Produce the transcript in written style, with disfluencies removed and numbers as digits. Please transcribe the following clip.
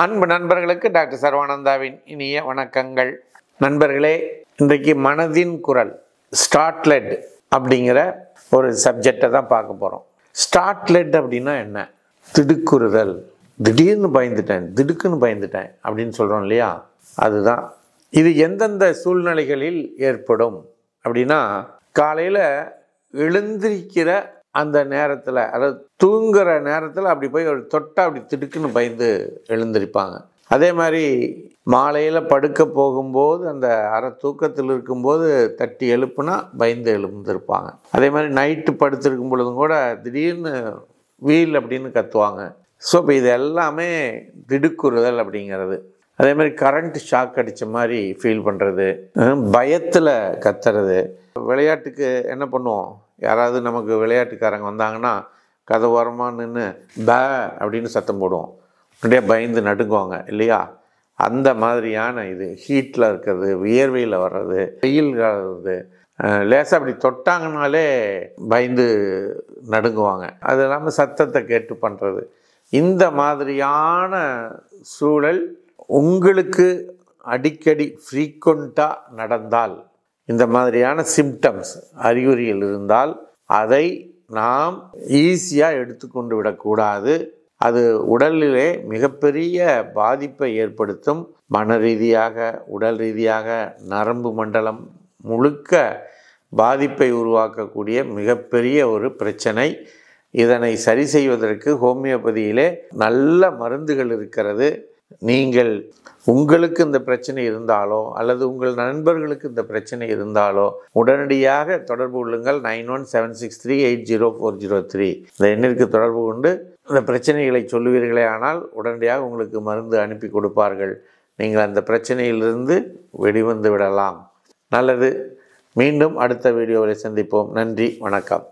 அன்பு நண்பர்களுக்கு டாக்டர் சர்வானந்தாவின் இனிய வணக்கங்கள். நண்பர்களே, இன்றைக்கு மனதின் குரல் ஸ்டார்ட்லெட் அப்படிங்கிற ஒரு சப்ஜெக்டை தான் பார்க்க போகிறோம். ஸ்டார்ட்லெட் அப்படின்னா என்ன? திடுக்குறுதல், திடீர்னு பயந்துட்டேன், திடுக்குன்னு பயந்துட்டேன் அப்படின்னு சொல்கிறோம் இல்லையா, அதுதான். இது எந்தெந்த சூழ்நிலைகளில் ஏற்படும் அப்படின்னா, காலையில் எழுந்திருக்கிற அந்த நேரத்தில், அதாவது தூங்குற நேரத்தில் அப்படி போய் ஒரு தொட்டா அப்படி திடுக்குன்னு பயந்து எழுந்திருப்பாங்க. அதே மாதிரி மாலையில் படுக்க போகும்போது அந்த அரை தூக்கத்தில் இருக்கும்போது தட்டி எழுப்புனா பயந்து எழுந்திருப்பாங்க. அதே மாதிரி நைட்டு படுத்திருக்கும் பொழுதும் கூட திடீர்னு வீல் அப்படின்னு கத்துவாங்க. ஸோ இப்போ இது எல்லாமே திடுக்குறுதல் அப்படிங்கிறது. அதே மாதிரி கரண்ட் ஷாக் அடித்த மாதிரி ஃபீல் பண்ணுறது, பயத்தில் கத்துறது. விளையாட்டுக்கு என்ன பண்ணுவோம், யாராவது நமக்கு விளையாட்டுக்காரங்க வந்தாங்கன்னா கதை ஓரமாக நின்று பே அப்படின்னு சத்தம் போடுவோம், அப்படியே பயந்து நடுங்குவாங்க இல்லையா. அந்த மாதிரியான இது ஹீட்டில் இருக்கிறது, வியர்வையில் வர்றது, வெயில் வர்றது, லேசாக அப்படி தொட்டாங்கனாலே பயந்து நடுங்குவாங்க. அது இல்லாமல் சத்தத்தை கேட்டு பண்ணுறது. இந்த மாதிரியான சூழல் உங்களுக்கு அடிக்கடி ஃப்ரீக்வெண்ட்டாக நடந்தால், இந்த மாதிரியான சிம்டம்ஸ் அறிகுறிகள் இருந்தால் அதை நாம் ஈஸியாக எடுத்துக்கொண்டு விடக்கூடாது. அது உடலிலே மிகப்பெரிய பாதிப்பை ஏற்படுத்தும். மன ரீதியாக, உடல் ரீதியாக, நரம்பு மண்டலம் முழுக்க பாதிப்பை உருவாக்கக்கூடிய மிகப்பெரிய ஒரு பிரச்சனை. இதனை சரி செய்வதற்கு ஹோமியோபதியிலே நல்ல மருந்துகள் இருக்கிறது. நீங்கள் உங்களுக்கு இந்த பிரச்சனை இருந்தாலோ அல்லது உங்கள் நண்பர்களுக்கு இந்த பிரச்சனை இருந்தாலோ உடனடியாக தொடர்பு கொள்ளுங்கள். 9176380403 இந்த எண்ணிற்கு தொடர்பு கொண்டு இந்த பிரச்சனைகளை சொல்லுவீர்களே ஆனால் உடனடியாக உங்களுக்கு மருந்து அனுப்பி கொடுப்பார்கள். நீங்கள் அந்த பிரச்சனையிலிருந்து வெளிவந்து விடலாம். நல்லது. மீண்டும் அடுத்த வீடியோவில் சந்திப்போம். நன்றி, வணக்கம்.